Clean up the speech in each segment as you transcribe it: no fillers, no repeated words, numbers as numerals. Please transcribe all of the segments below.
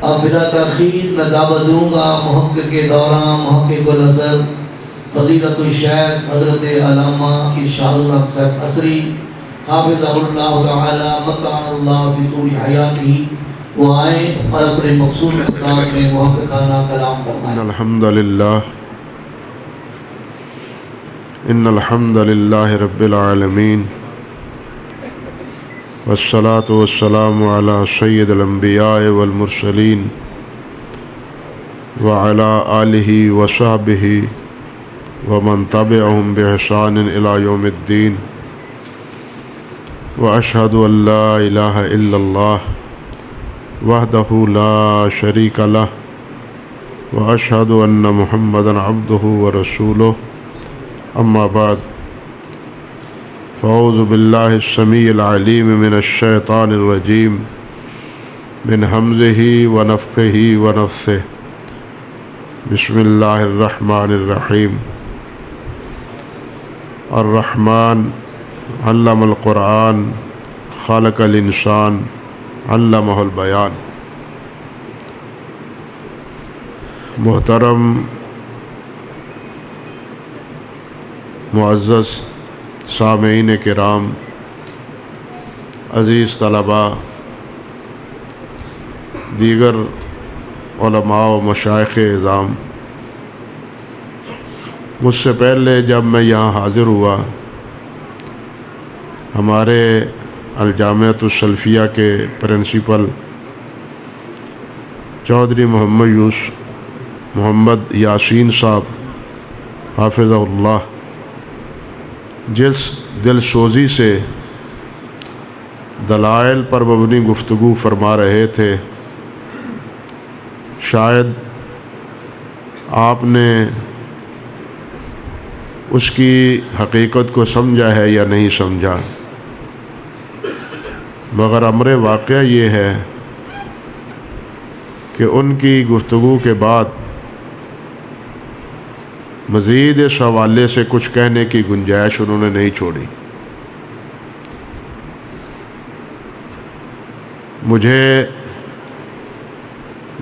اب بلا تاخیر میں دعوت دوں گا محقق دورہ محقق الازہر فضیلت الشیخ حضرت علامہ ارشاد الحق صاحب عصری حافظہ اللہ تعالی مکان اللہ فی طول حیاتہ، وہ آئیں اور اپنے مخصوص انداز میں محققانہ کلام فرمائیں۔ ان الحمد للہ رب العالمین والصلاة والسلام علی سید الانبیاء والمرسلین وعلی آلہ وصحبہ ومن تبعہم بإحسان الی یوم الدین، واشہد ان لا الہ الا اللہ وحدہ لا شریک لہ، واشہد ان محمدا عبدہ ورسولہ، اما بعد، فاعوذ باللہ السمیع العلیم من الشیطان الرجیم من حمزہ ونفخہ ونفثہ، بسم اللہ الرحمن الرحیم۔ الرحمن علم القرآن خلق الانسان علمہ البیان۔ محترم معزز سامعین کرام، عزیز طلباء، دیگر علماء و مشائخ اعظام، مجھ سے پہلے جب میں یہاں حاضر ہوا، ہمارے الجامعۃ السلفیہ کے پرنسپل چودھری محمد یاسین صاحب حافظہ اللہ جس دل سوزی سے دلائل پر مبنی گفتگو فرما رہے تھے، شاید آپ نے اس کی حقیقت کو سمجھا ہے یا نہیں سمجھا، مگر امر واقعہ یہ ہے کہ ان کی گفتگو کے بعد مزید اس حوالے سے کچھ کہنے کی گنجائش انہوں نے نہیں چھوڑی۔ مجھے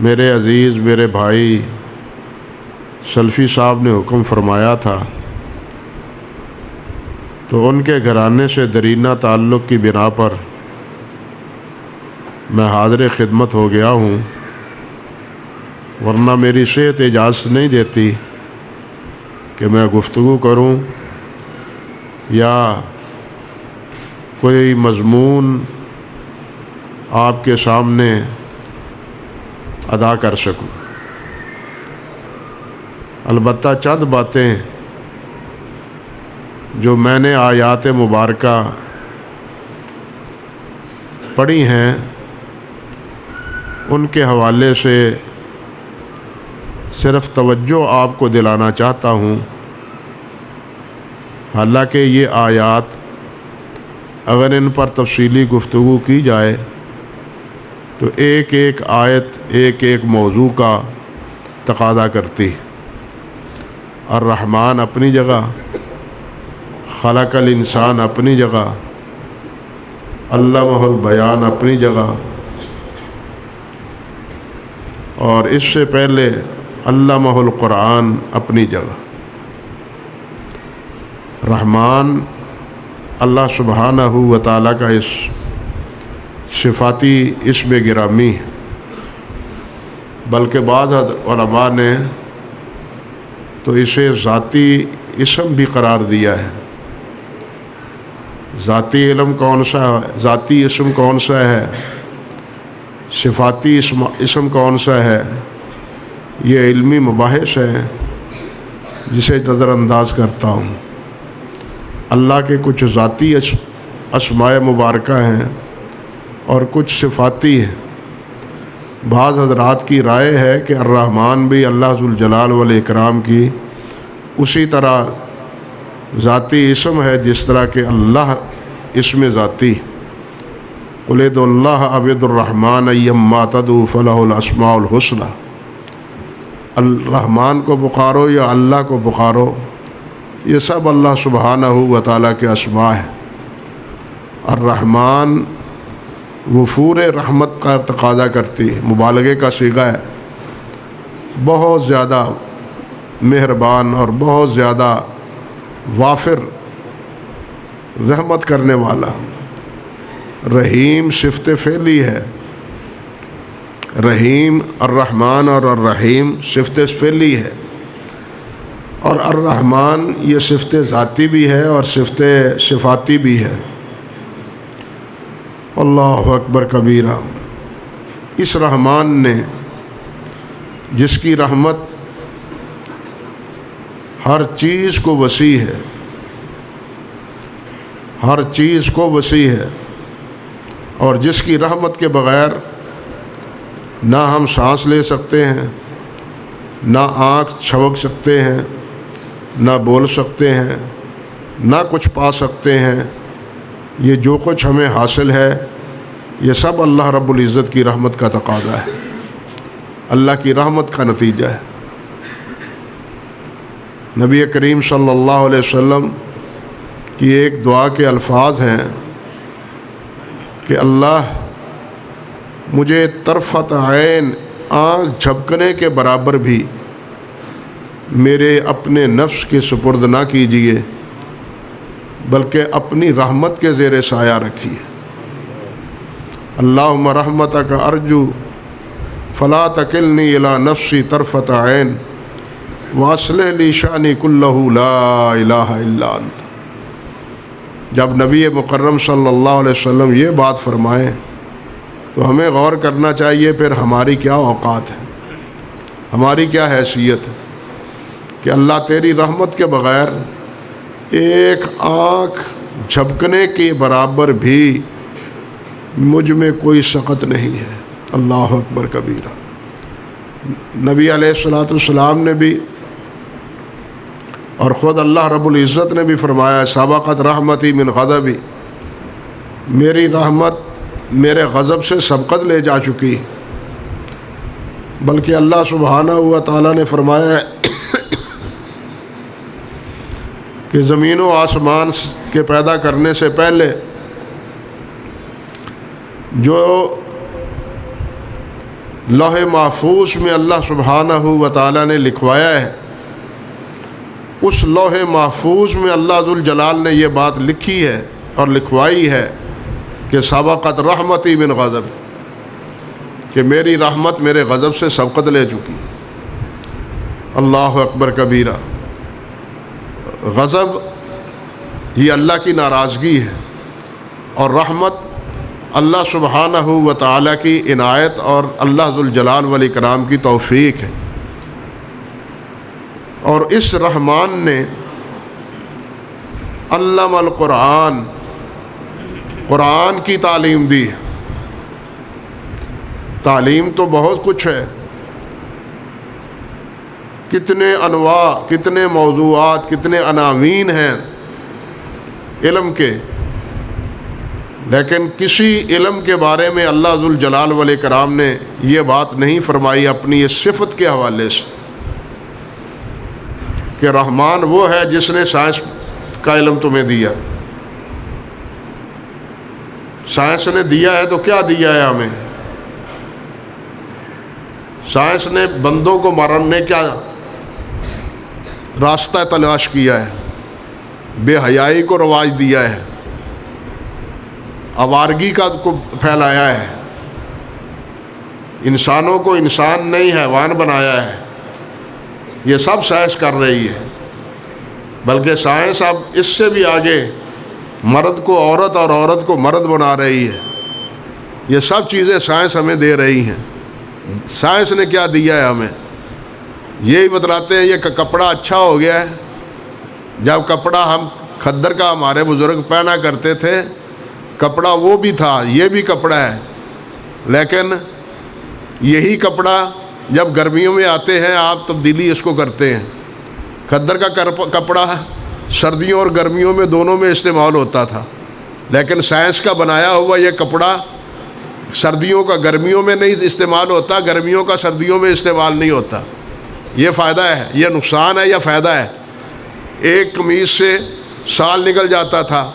میرے عزیز، میرے بھائی سلفی صاحب نے حکم فرمایا تھا، تو ان کے گھرانے سے درینہ تعلق کی بنا پر میں حاضر خدمت ہو گیا ہوں، ورنہ میری صحت اجازت نہیں دیتی کہ میں گفتگو کروں یا کوئی مضمون آپ کے سامنے ادا کر سکوں۔ البتہ چند باتیں جو میں نے آیات مبارکہ پڑھی ہیں، ان کے حوالے سے صرف توجہ آپ کو دلانا چاہتا ہوں۔ حالانکہ یہ آیات اگر ان پر تفصیلی گفتگو کی جائے تو ایک ایک آیت ایک ایک موضوع کا تقاضا کرتی۔ الرحمن اپنی جگہ، خلق الانسان اپنی جگہ، علمہ البیان اپنی جگہ، اور اس سے پہلے علمہ القرآن اپنی جگہ۔ رحمان اللہ سبحانہ و تعالیٰ کا اس صفاتی اسم گرامی، بلکہ بعض علماء نے تو اسے ذاتی اسم بھی قرار دیا ہے۔ ذاتی علم کون سا ہے، ذاتی اسم کون سا ہے، صفاتی اسم کون سا ہے، یہ علمی مباحث ہے جسے نظر انداز کرتا ہوں۔ اللہ کے کچھ ذاتی اسماء مبارکہ ہیں اور کچھ صفاتی ہیں۔ بعض حضرات کی رائے ہے کہ الرحمن بھی اللہ ذوالجلال والاکرام کی اسی طرح ذاتی اسم ہے جس طرح کہ اللہ اسم ذاتی۔ قل ادعوا اللہ او ادعوا الرحمن ایما تدعوا فلہ الاسماء الحسنی، الرحمن کو پکارو یا اللہ کو پکارو، یہ سب اللہ سبحانہ و تعالیٰ کے اسماء ہیں۔ الرحمن وفور رحمت کا تقاضا کرتی ہے، مبالغے کا صیغہ ہے، بہت زیادہ مہربان اور بہت زیادہ وافر رحمت کرنے والا۔ رحیم صفت فعلی ہے، رحیم الرحمن اور الرحیم صفت فعلی ہے، اور الرحمن یہ صفت ذاتی بھی ہے اور صفت صفاتی بھی ہے۔ اللہ اکبر کبیرہ۔ اس رحمان نے، جس کی رحمت ہر چیز کو وسیع ہے، ہر چیز کو وسیع ہے، اور جس کی رحمت کے بغیر نہ ہم سانس لے سکتے ہیں، نہ آنکھ چھوک سکتے ہیں، نہ بول سکتے ہیں، نہ کچھ پا سکتے ہیں۔ یہ جو کچھ ہمیں حاصل ہے یہ سب اللہ رب العزت کی رحمت کا تقاضا ہے، اللہ کی رحمت کا نتیجہ ہے۔ نبی کریم صلی اللہ علیہ وسلم کی ایک دعا کے الفاظ ہیں کہ اللہ مجھے طرفت عین، آنکھ جھپکنے کے برابر بھی میرے اپنے نفس کے سپرد نہ کیجیے، بلکہ اپنی رحمت کے زیر سایہ رکھیے۔ اللہم رحمتک ارجو فلا تکلنی الی نفسی طرفت عین واصلح لی شأنی کلہ لا الہ الا انت۔ جب نبی مکرم صلی اللہ علیہ وسلم یہ بات فرمائیں تو ہمیں غور کرنا چاہیے پھر ہماری کیا اوقات ہے، ہماری کیا حیثیت ہے کہ اللہ تیری رحمت کے بغیر ایک آنکھ جھپکنے کے برابر بھی مجھ میں کوئی سخط نہیں ہے۔ اللہ اکبر کبیرہ۔ نبی علیہ الصلوۃ والسلام نے بھی اور خود اللہ رب العزت نے بھی فرمایا سبقت رحمتی من غضبی، میری رحمت میرے غضب سے سبقت لے جا چکی۔ بلکہ اللہ سبحانہ و تعالیٰ نے فرمایا کہ زمین و آسمان کے پیدا کرنے سے پہلے جو لوح محفوظ میں اللہ سبحانہ و تعالیٰ نے لکھوایا ہے، اس لوح محفوظ میں اللہ ذوالجلال نے یہ بات لکھی ہے اور لکھوائی ہے کہ سبقت رحمتی من غضب، کہ میری رحمت میرے غضب سے سبقت لے چکی۔ اللہ اکبر کبیرہ۔ غضب یہ اللہ کی ناراضگی ہے، اور رحمت اللہ سبحانہ و تعالیٰ کی عنایت اور اللہ ذوالجلال والاکرام کی توفیق ہے۔ اور اس رحمان نے علم القرآن، قرآن کی تعلیم دی۔ تعلیم تو بہت کچھ ہے، کتنے انواع، کتنے موضوعات، کتنے عناوین ہیں علم کے، لیکن کسی علم کے بارے میں اللہ ذوالجلال والاکرام نے یہ بات نہیں فرمائی اپنی اس صفت کے حوالے سے کہ رحمان وہ ہے جس نے سائنس کا علم تمہیں دیا۔ سائنس نے دیا ہے تو کیا دیا ہے ہمیں؟ سائنس نے بندوں کو مارنے کیا راستہ تلاش کیا ہے؟ بے حیائی کو رواج دیا ہے، آوارگی کا کو پھیلایا ہے، انسانوں کو انسان نہیں حیوان بنایا ہے۔ یہ سب سائنس کر رہی ہے، بلکہ سائنس اب اس سے بھی آگے مرد کو عورت اور عورت کو مرد بنا رہی ہے۔ یہ سب چیزیں سائنس ہمیں دے رہی ہیں۔ سائنس نے کیا دیا ہے ہمیں؟ یہی بتلاتے ہیں یہ کپڑا اچھا ہو گیا ہے۔ جب کپڑا ہم کھدر کا ہمارے بزرگ پہنا کرتے تھے، کپڑا وہ بھی تھا، یہ بھی کپڑا ہے، لیکن یہی کپڑا جب گرمیوں میں آتے ہیں آپ تبدیلی اس کو کرتے ہیں۔ کھدر کا کپڑا سردیوں اور گرمیوں میں دونوں میں استعمال ہوتا تھا، لیکن سائنس کا بنایا ہوا یہ کپڑا سردیوں کا گرمیوں میں نہیں استعمال ہوتا، گرمیوں کا سردیوں میں استعمال نہیں ہوتا۔ یہ فائدہ ہے، یہ نقصان ہے یا فائدہ ہے؟ ایک قمیض سے سال نکل جاتا تھا،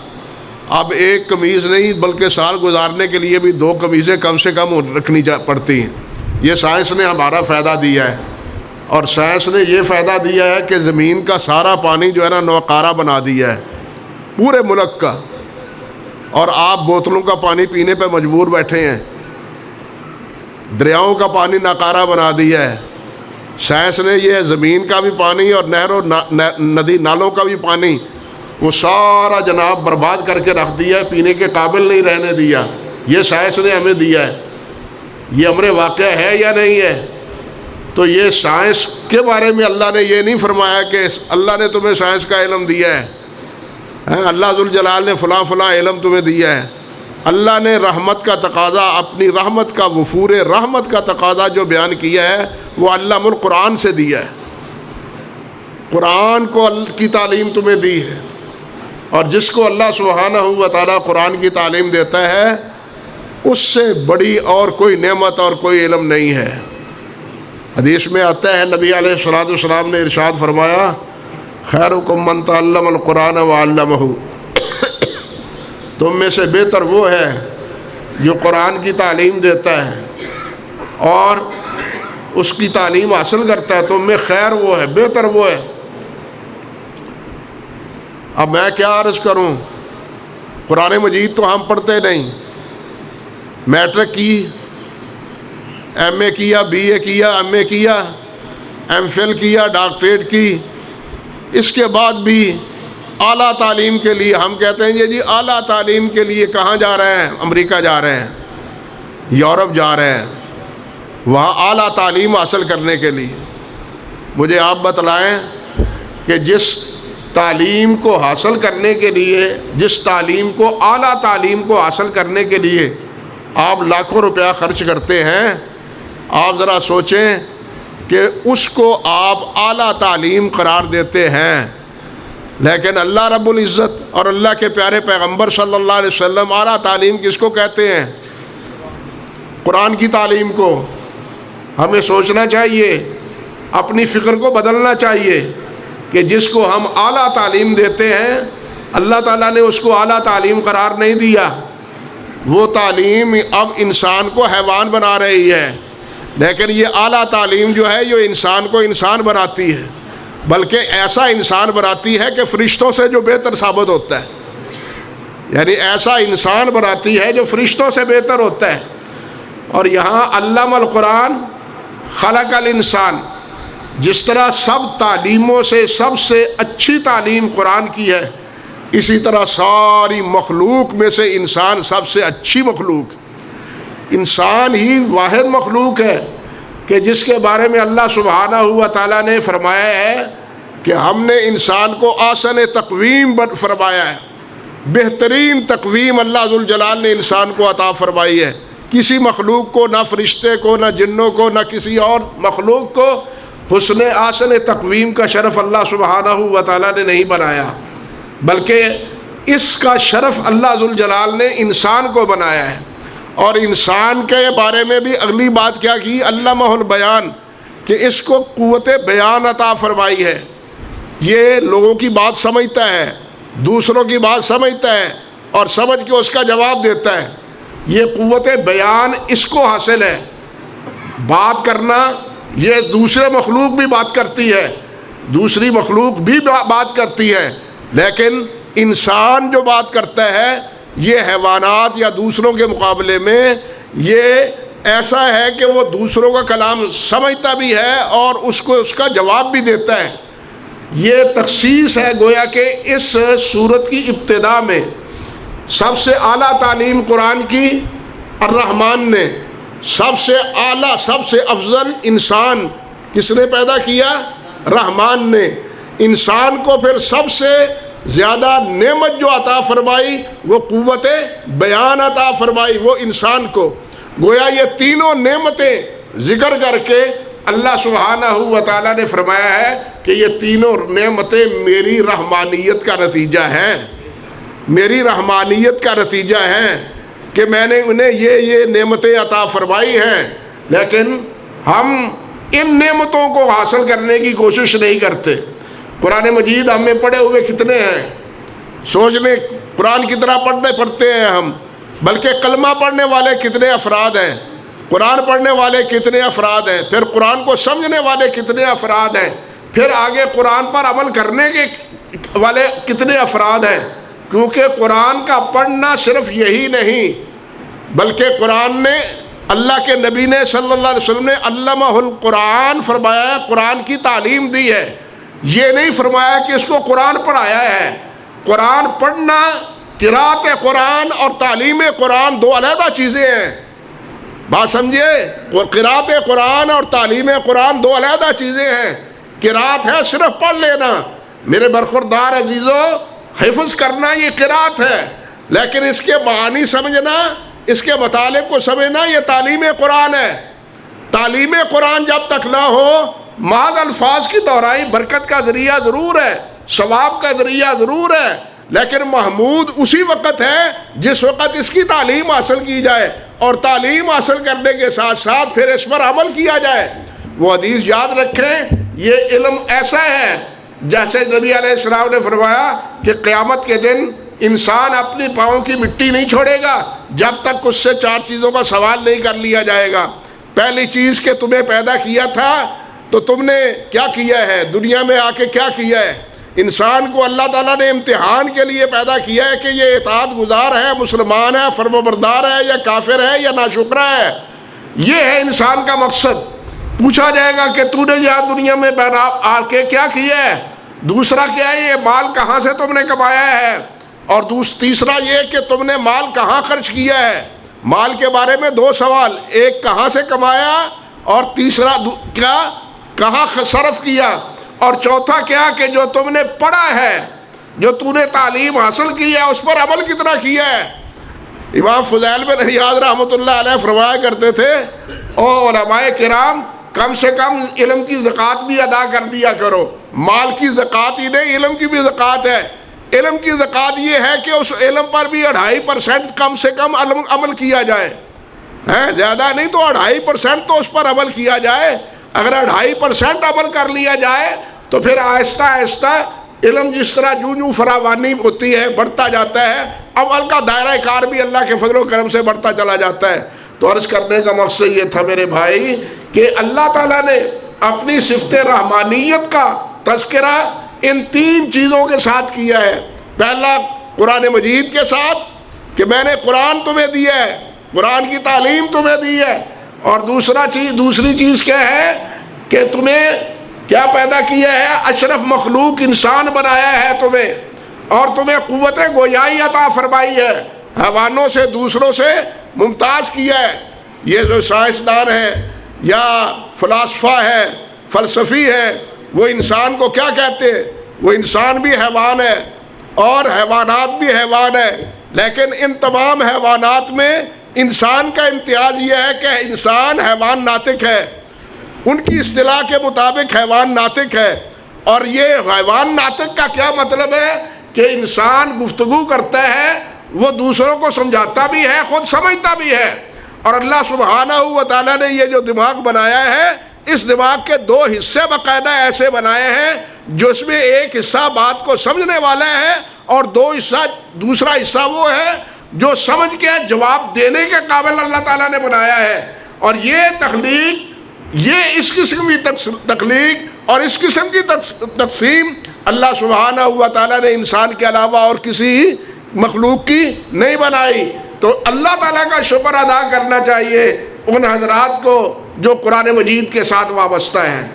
اب ایک قمیض نہیں بلکہ سال گزارنے کے لیے بھی 2 قمیضیں کم سے کم رکھنی پڑتی ہیں۔ یہ سائنس نے ہمارا فائدہ دیا ہے، اور سائنس نے یہ فائدہ دیا ہے کہ زمین کا سارا پانی جو ہے نا ناکارہ بنا دیا ہے پورے ملک کا، اور آپ بوتلوں کا پانی پینے پہ مجبور بیٹھے ہیں۔ دریاؤں کا پانی ناکارہ بنا دیا ہے۔ سائنس نے یہ زمین کا بھی پانی اور نہروں ندی نالوں کا بھی پانی وہ سارا جناب برباد کر کے رکھ دیا ہے، پینے کے قابل نہیں رہنے دیا۔ یہ سائنس نے ہمیں دیا ہے۔ یہ امر واقعہ ہے یا نہیں ہے؟ تو یہ سائنس کے بارے میں اللہ نے یہ نہیں فرمایا کہ اللہ نے تمہیں سائنس کا علم دیا ہے، اللہ ذوالجلال نے فلاں فلاں علم تمہیں دیا ہے۔ اللہ نے رحمت کا تقاضا، اپنی رحمت کا وفور رحمت کا تقاضا جو بیان کیا ہے وہ علم القرآن سے دیا ہے۔ قرآن کو کی تعلیم تمہیں دی ہے، اور جس کو اللہ سبحانہ و تعالیٰ قرآن کی تعلیم دیتا ہے اس سے بڑی اور کوئی نعمت اور کوئی علم نہیں ہے۔ حدیث میں آتا ہے نبی علیہ الصلوۃ والسلام نے ارشاد فرمایا خیرکم من تعلم القرآن وعلمہ، تم میں سے بہتر وہ ہے جو قرآن کی تعلیم دیتا ہے اور اس کی تعلیم حاصل کرتا ہے۔ تم میں خیر وہ ہے، بہتر وہ ہے۔ اب میں کیا عرض کروں، قرآن مجید تو ہم پڑھتے نہیں۔ میٹرک کی، ایم اے کیا، بی اے کیا، ایم اے کیا، ایم فل کیا، ڈاکٹریٹ کی، اس کے بعد بھی اعلیٰ تعلیم کے لیے ہم کہتے ہیں جی اعلیٰ تعلیم کے لیے کہاں جا رہے ہیں؟ امریکہ جا رہے ہیں، یورپ جا رہے ہیں، وہاں اعلیٰ تعلیم حاصل کرنے کے لیے۔ مجھے آپ بتلائیں کہ جس تعلیم کو حاصل کرنے کے لیے، جس تعلیم کو اعلیٰ تعلیم کو حاصل کرنے کے لیے آپ لاکھوں روپیہ خرچ کرتے ہیں، آپ ذرا سوچیں کہ اس کو آپ اعلیٰ تعلیم قرار دیتے ہیں، لیکن اللہ رب العزت اور اللہ کے پیارے پیغمبر صلی اللہ علیہ وسلم اعلیٰ تعلیم کس کو کہتے ہیں؟ قرآن کی تعلیم کو۔ ہمیں سوچنا چاہیے، اپنی فکر کو بدلنا چاہیے کہ جس کو ہم اعلیٰ تعلیم دیتے ہیں اللہ تعالیٰ نے اس کو اعلیٰ تعلیم قرار نہیں دیا۔ وہ تعلیم اب انسان کو حیوان بنا رہی ہے، لیکن یہ اعلیٰ تعلیم جو ہے یہ انسان کو انسان بناتی ہے، بلکہ ایسا انسان بناتی ہے کہ فرشتوں سے جو بہتر ثابت ہوتا ہے، یعنی ایسا انسان بناتی ہے جو فرشتوں سے بہتر ہوتا ہے۔ اور یہاں علم القرآن خلق الانسان، جس طرح سب تعلیموں سے سب سے اچھی تعلیم قرآن کی ہے، اسی طرح ساری مخلوق میں سے انسان سب سے اچھی مخلوق۔ انسان ہی واحد مخلوق ہے کہ جس کے بارے میں اللہ سبحانہ و تعالیٰ نے فرمایا ہے کہ ہم نے انسان کو احسن تقویم فرمایا ہے، بہترین تقویم اللہ ذوالجلال نے انسان کو عطا فرمائی ہے۔ کسی مخلوق کو، نہ فرشتے کو، نہ جنوں کو، نہ کسی اور مخلوق کو حسن احسن تقویم کا شرف اللہ سبحانہ و تعالیٰ نے نہیں بنایا، بلکہ اس کا شرف اللہ ذوالجلال نے انسان کو بنایا ہے۔ اور انسان کے بارے میں بھی اگلی بات کیا کی؟ علمہ البیان، کہ اس کو قوت بیان عطا فرمائی ہے۔ یہ لوگوں کی بات سمجھتا ہے، دوسروں کی بات سمجھتا ہے اور سمجھ کے اس کا جواب دیتا ہے۔ یہ قوت بیان اس کو حاصل ہے۔ بات کرنا، یہ دوسرے مخلوق بھی بات کرتی ہے، دوسری مخلوق بھی بات کرتی ہے، لیکن انسان جو بات کرتا ہے یہ حیوانات یا دوسروں کے مقابلے میں یہ ایسا ہے کہ وہ دوسروں کا کلام سمجھتا بھی ہے اور اس کو اس کا جواب بھی دیتا ہے۔ یہ تخصیص ہے گویا کہ اس سورت کی ابتدا میں سب سے اعلیٰ تعلیم قرآن کی الرحمن نے، سب سے اعلیٰ سب سے افضل انسان کس نے پیدا کیا؟ رحمان نے۔ انسان کو پھر سب سے زیادہ نعمت جو عطا فرمائی وہ قوت بیان عطا فرمائی وہ انسان کو۔ گویا یہ تینوں نعمتیں ذکر کر کے اللہ سبحانہ و تعالیٰ نے فرمایا ہے کہ یہ تینوں نعمتیں میری رحمانیت کا نتیجہ ہیں، میری رحمانیت کا نتیجہ ہیں کہ میں نے انہیں یہ نعمتیں عطا فرمائی ہیں، لیکن ہم ان نعمتوں کو حاصل کرنے کی کوشش نہیں کرتے۔ قرآن مجید ہم میں پڑھے ہوئے کتنے ہیں؟ سوچ لیں، قرآن کی طرح پڑھتے ہیں ہم، بلکہ کلمہ پڑھنے والے کتنے افراد ہیں، قرآن پڑھنے والے کتنے افراد ہیں، پھر قرآن کو سمجھنے والے کتنے افراد ہیں، پھر آگے قرآن پر عمل کرنے کے والے کتنے افراد ہیں. کیونکہ قرآن کا پڑھنا صرف یہی نہیں، بلکہ قرآن نے، اللہ کے نبی نے صلی اللہ علیہ وسلم نے علمہ القرآن فرمایا ہے، قرآن کی تعلیم دی ہے. یہ نہیں فرمایا کہ اس کو قرآن پڑھایا ہے. قرآن پڑھنا، قرات قرآن اور تعلیم قرآن دو علیحدہ چیزیں ہیں. بات سمجھے؟ قرات قرآن اور تعلیم قرآن دو علیحدہ چیزیں ہیں. قرات ہے صرف پڑھ لینا، میرے برخوردار عزیزو، حفظ کرنا یہ قرات ہے، لیکن اس کے معانی سمجھنا، اس کے مطالب کو سمجھنا، یہ تعلیم قرآن ہے. تعلیم قرآن جب تک نہ ہو، محض الفاظ کی دہرائی برکت کا ذریعہ ضرور ہے، ثواب کا ذریعہ ضرور ہے، لیکن محمود اسی وقت ہے جس وقت اس کی تعلیم حاصل کی جائے، اور تعلیم حاصل کرنے کے ساتھ ساتھ پھر اس پر عمل کیا جائے. وہ حدیث یاد رکھیں، یہ علم ایسا ہے جیسے نبی علیہ السلام نے فرمایا کہ قیامت کے دن انسان اپنی پاؤں کی مٹی نہیں چھوڑے گا جب تک اس سے چار چیزوں کا سوال نہیں کر لیا جائے گا. پہلی چیز کہ تمہیں پیدا کیا تھا تو تم نے کیا کیا ہے، دنیا میں آ کے کیا کیا ہے. انسان کو اللہ تعالیٰ نے امتحان کے لیے پیدا کیا ہے کہ یہ اطاعت گزار ہے، مسلمان ہے، فرمانبردار ہے، یا کافر ہے، یا ناشکرا ہے. یہ ہے انسان کا مقصد. پوچھا جائے گا کہ تو نے یہاں دنیا میں پیدا آ کے کیا کیا ہے. دوسرا کیا ہے، یہ مال کہاں سے تم نے کمایا ہے، اور تیسرا یہ کہ تم نے مال کہاں خرچ کیا ہے. مال کے بارے میں دو سوال، ایک کہاں سے کمایا، اور تیسرا کیا کہاں صرف کیا، اور چوتھا کیا کہ جو تم نے پڑھا ہے، جو تم نے تعلیم حاصل کی ہے، اس پر عمل کتنا کیا ہے. امام فضیل بن عیاض رحمۃ اللہ علیہ فرمایا کرتے تھے، او علماء کرام، کم سے کم علم کی زکوٰۃ بھی ادا کر دیا کرو. مال کی زکوٰۃ ہی نہیں، علم کی بھی زکوٰۃ ہے. علم کی زکوٰۃ یہ ہے کہ اس علم پر بھی 2.5% کم سے کم عمل کیا جائے، زیادہ نہیں تو 2.5% تو اس پر عمل کیا جائے. اگر 2.5% عمل کر لیا جائے تو پھر آہستہ آہستہ علم جس طرح جوں فراوانی ہوتی ہے، بڑھتا جاتا ہے، عمل کا دائرہ کار بھی اللہ کے فضل و کرم سے بڑھتا چلا جاتا ہے. تو عرض کرنے کا مقصد یہ تھا میرے بھائی کہ اللہ تعالیٰ نے اپنی صفت رحمانیت کا تذکرہ ان 3 چیزوں کے ساتھ کیا ہے. پہلا قرآن مجید کے ساتھ کہ میں نے قرآن تمہیں دیا ہے، قرآن کی تعلیم تمہیں دی ہے، اور دوسری چیز کیا ہے کہ تمہیں کیا پیدا کیا ہے، اشرف مخلوق انسان بنایا ہے تمہیں، اور تمہیں قوت گویائی عطا فرمائی ہے، حیوانوں سے دوسروں سے ممتاز کیا ہے. یہ جو سائنسدان ہیں یا فلاسفہ ہے، فلسفی ہے، وہ انسان کو کیا کہتے ہیں، وہ انسان بھی حیوان ہے اور حیوانات بھی حیوان ہے، لیکن ان تمام حیوانات میں انسان کا امتیاز یہ ہے کہ انسان حیوان ناطق ہے. ان کی اصطلاح کے مطابق حیوان ناطق ہے. اور یہ حیوان ناطق کا کیا مطلب ہے کہ انسان گفتگو کرتا ہے، وہ دوسروں کو سمجھاتا بھی ہے، خود سمجھتا بھی ہے. اور اللہ سبحانہ و تعالیٰ نے یہ جو دماغ بنایا ہے، اس دماغ کے 2 حصے باقاعدہ ایسے بنائے ہیں جو اس میں ایک حصہ بات کو سمجھنے والا ہے، اور دوسرا حصہ وہ ہے جو سمجھ کے جواب دینے کے قابل اللہ تعالیٰ نے بنایا ہے. اور یہ تخلیق، یہ اس قسم کی تخلیق اور اس قسم کی تقسیم اللہ سبحانہ و تعالیٰ نے انسان کے علاوہ اور کسی مخلوق کی نہیں بنائی. تو اللہ تعالیٰ کا شکر ادا کرنا چاہیے ان حضرات کو جو قرآن مجید کے ساتھ وابستہ ہیں،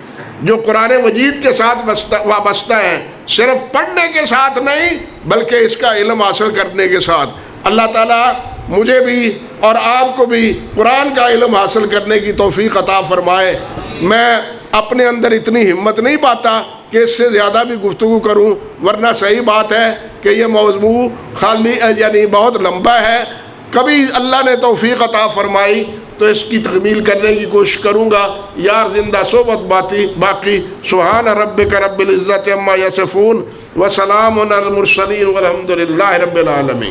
جو قرآن مجید کے ساتھ وابستہ ہیں، صرف پڑھنے کے ساتھ نہیں بلکہ اس کا علم حاصل کرنے کے ساتھ. اللہ تعالیٰ مجھے بھی اور آپ کو بھی قرآن کا علم حاصل کرنے کی توفیق عطا فرمائے. میں اپنے اندر اتنی ہمت نہیں پاتا کہ اس سے زیادہ بھی گفتگو کروں، ورنہ صحیح بات ہے کہ یہ موضوع یعنی بہت لمبا ہے. کبھی اللہ نے توفیق عطا فرمائی تو اس کی تکمیل کرنے کی کوشش کروں گا. یار زندہ صحبت باقی. سبحان ربک رب العزت عما یصفون وسلام علی المرسلین والحمد للہ رب العالمین.